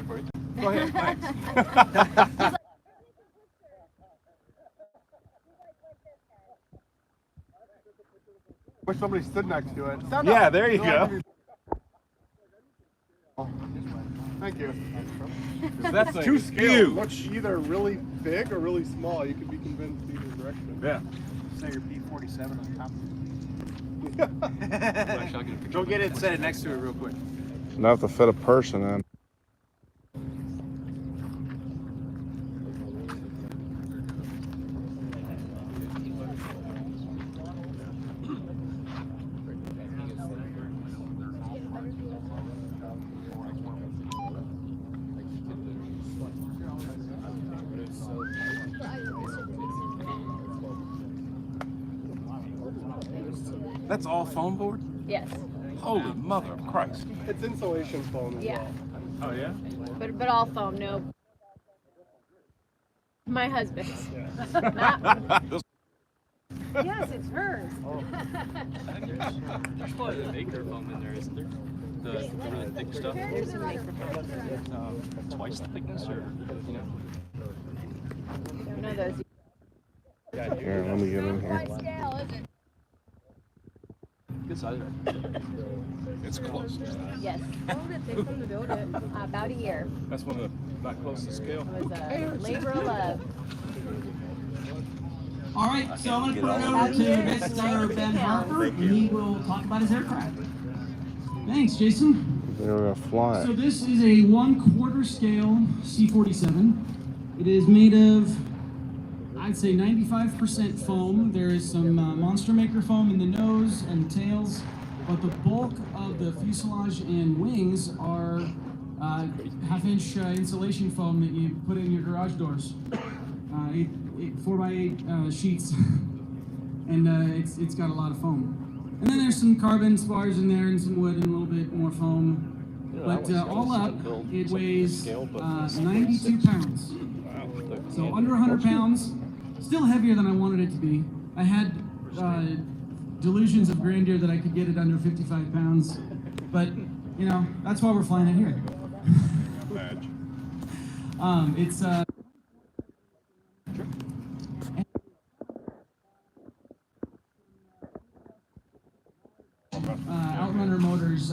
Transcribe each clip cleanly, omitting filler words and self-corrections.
it for you. Go ahead, thanks. Wish somebody stood next to it. Stand Yeah, up. there you go. Thank you. That's Two huge. scales look either really big or really small. You can be convinced either direction. Yeah. Say your c47 on top. Go get it and set it next to it real quick. Enough to fit a person in. That's all foam board? Yes. Holy mother of Christ. It's insulation foam as Yeah. well. Oh, yeah? But all foam, no. My husband's. Yes, it's hers. There's probably the maker foam in there, isn't there? The really thick stuff. There's some maker foam. Twice the thickness, or you know. One of those. Here, let me get in here. Scale, is it? Good size. It's close. Yes. How long did it take them to build it? About a year. That's one of the not close to scale. It was a labor of love. All right, so I'm going to put it over to Mr. Ben Harper, and he will talk about his aircraft. Thanks, Jason. They're gonna fly. So this is a 1/4 scale C47. It is made of, I'd say 95% foam. There is some Monster Maker foam in the nose and tails, but the bulk of the fuselage and wings are half-inch insulation foam that you put in your garage doors. 4x8 sheets, and it's got a lot of foam. And then there's some carbon spars in there and some wood and a little bit more foam. But all up, it weighs 92 pounds. So under 100 pounds, still heavier than I wanted it to be. I had delusions of grandeur that I could get it under 55 pounds, but you know, that's why we're flying it here. It's Outrunner motors,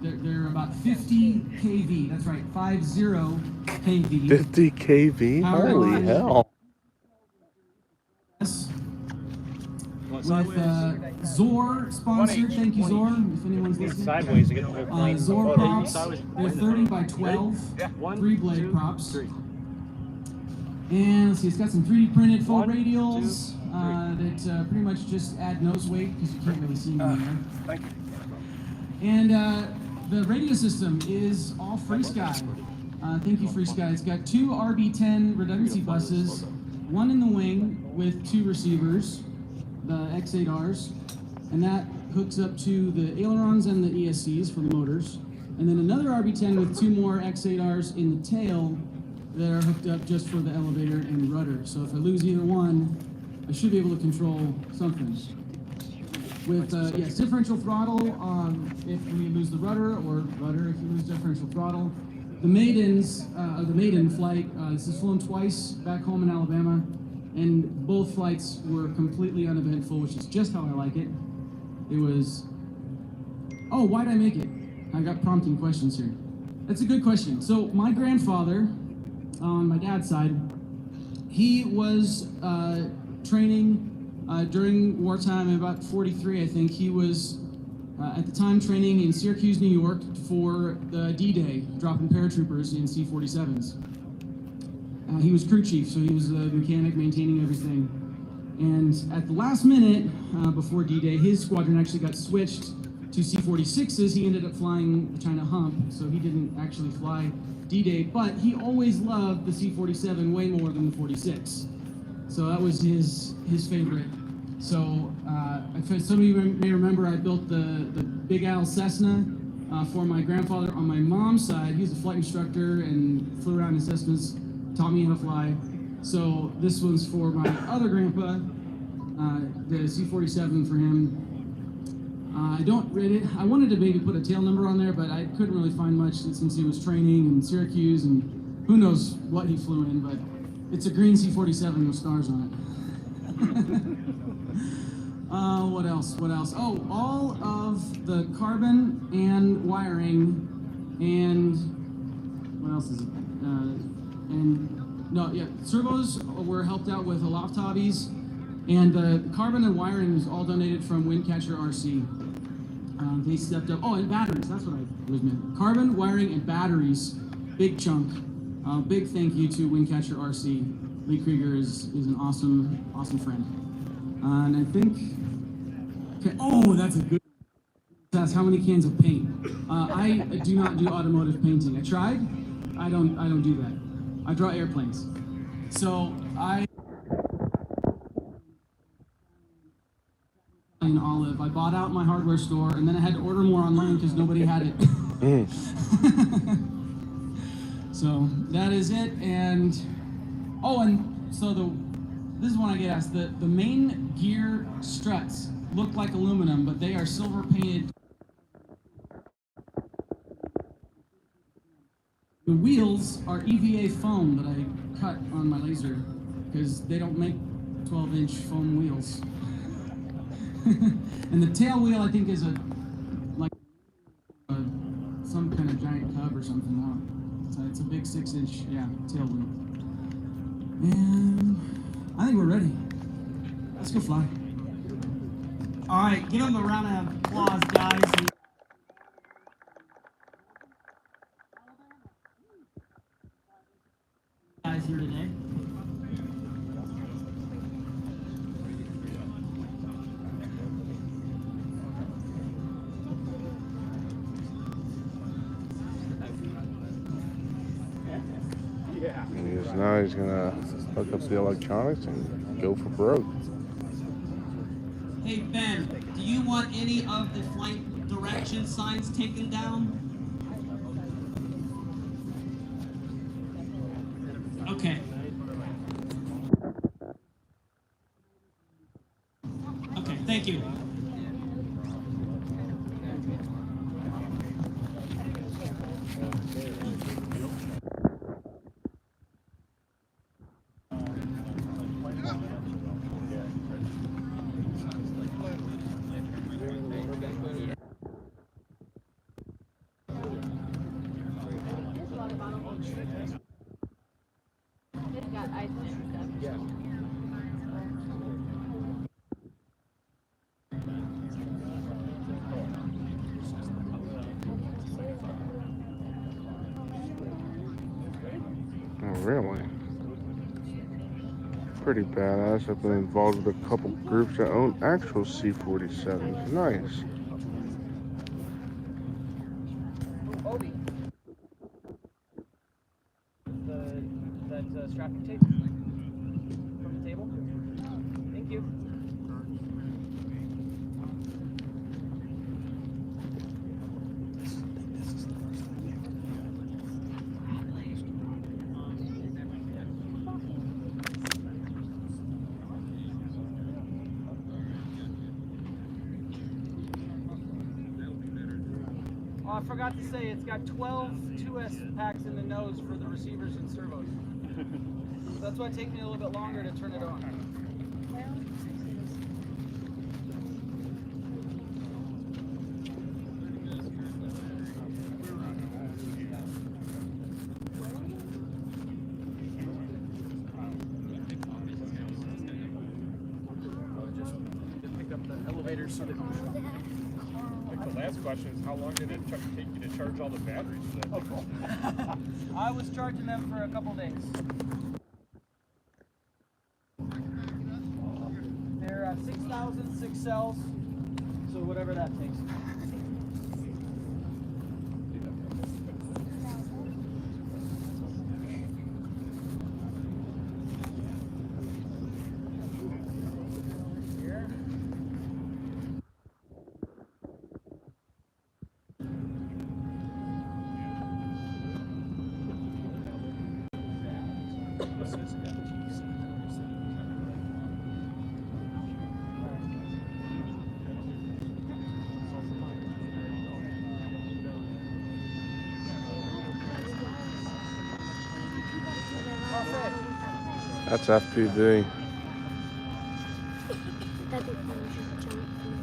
they're about 50 kV, that's right, 50 kV. 50 kV? Holy hell. With Zor sponsored, thank you Zor, if anyone's listening. Sideways to get the Zor props, they're 30 by 12, 3-blade props. And let's see, it's got some 3D printed full radials that pretty much just add nose weight because you can't really see them in the air. Thank you. And the radio system is all FreeSky. Thank you, FreeSky. It's got 2 RB10 redundancy buses, 1 in the wing with 2 receivers, the X8Rs, and that hooks up to the ailerons and the ESCs for the motors. And then another RB10 with 2 more X8Rs in the tail that are hooked up just for the elevator and rudder. So if I lose either one, I should be able to control something. With yes, differential throttle if we lose the rudder, or rudder if you lose differential throttle. The maiden flight, this is flown twice back home in Alabama, and both flights were completely uneventful, which is just how I like it. It was, oh, why'd I make it? I got prompting questions here. That's a good question. So my grandfather, on my dad's side, he was training during wartime, about 43, I think. He was, at the time, training in Syracuse, New York for the D-Day, dropping paratroopers in C-47s. He was crew chief, so he was the mechanic maintaining everything. And at the last minute, before D-Day, his squadron actually got switched to C-46s. He ended up flying the China Hump, so he didn't actually fly D-Day, but he always loved the C-47 way more than the 46. So that was his favorite. So some of you may remember I built the Big Al Cessna for my grandfather on my mom's side. He was a flight instructor and flew around in Cessnas, taught me how to fly. So this one's for my other grandpa, the C-47 for him. I wanted to maybe put a tail number on there, but I couldn't really find much since he was training in Syracuse, and who knows what he flew in, but it's a green C47 with stars on it. What else? Oh, all of the carbon and wiring, and what else is it? Servos were helped out with aloft hobbies, and the carbon and wiring was all donated from Windcatcher RC. They stepped up. Oh, and batteries. That's what I was meant. Carbon, wiring, and batteries. Big chunk. Big thank you to Windcatcher RC. Lee Krieger is an awesome friend. And I think. Okay. Oh, that's a good. That's how many cans of paint. I do not do automotive painting. I tried. I don't do that. I draw airplanes. So in Olive. I bought out my hardware store, and then I had to order more online because nobody had it. So that is it. And this is one I get asked. The main gear struts look like aluminum, but they are silver painted. The wheels are EVA foam that I cut on my laser because they don't make 12-inch foam wheels. And the tail wheel, I think, is some kind of giant cub or something. So it's a big 6-inch, tail wheel. And I think we're ready. Let's go fly. All right, give them a round of applause, guys. Guys here today. And now he's gonna hook up the electronics and go for broke. Hey Ben, do you want any of the flight direction signs taken down? Okay. Okay, thank you. Oh, really? Pretty badass. I've been involved with a couple groups that own actual C47s. Nice. Obi. That strapping tape from the table. Thank you. Oh, I forgot to say, it's got 12 2S packs in the nose for the receivers and servos. So that's why it takes me a little bit longer to turn it on. Just pick up the elevator so that The last question is, how long did it take you to charge all the batteries for that? I was charging them for a couple days. They're 6,006 cells, so whatever that takes. Here. That's FPV. That'd be fun to jump from the back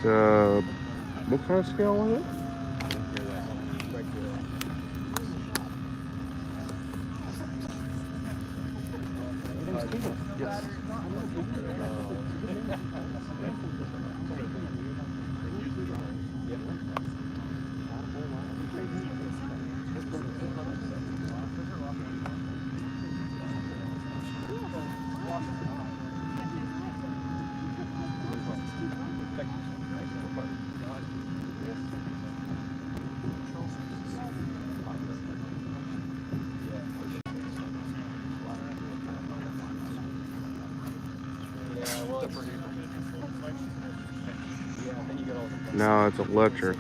there. What kind of scale was it? No, it's electric.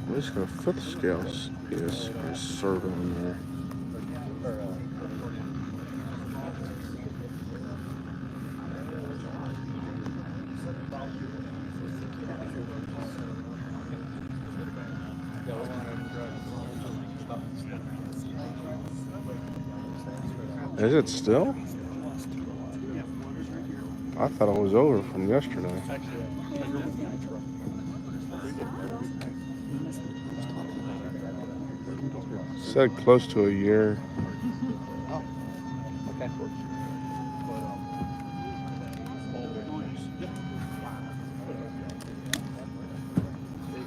We're just gonna flip the scales. Yes, a servo in there. Is it still? I thought it was over from yesterday. Said close to a year.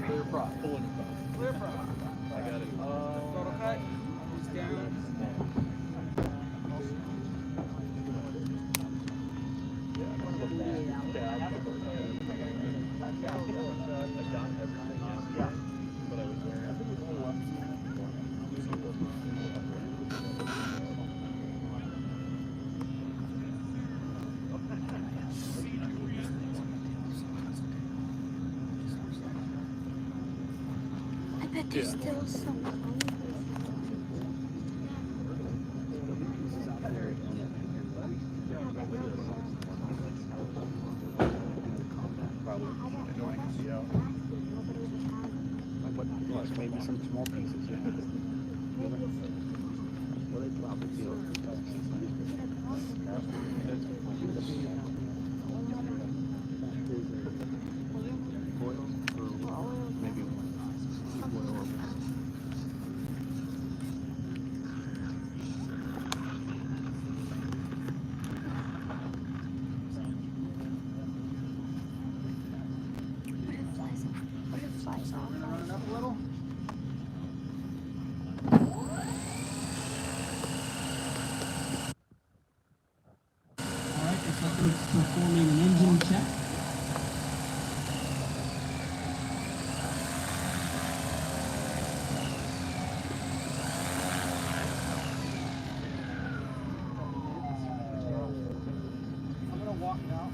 Clear prop. I got it. Photo cut. He's down. I bet there's still some. Maybe some small pieces, yeah. Butterflies off. Run it up a little. Alright, the second is performing an engine check. I'm gonna walk now.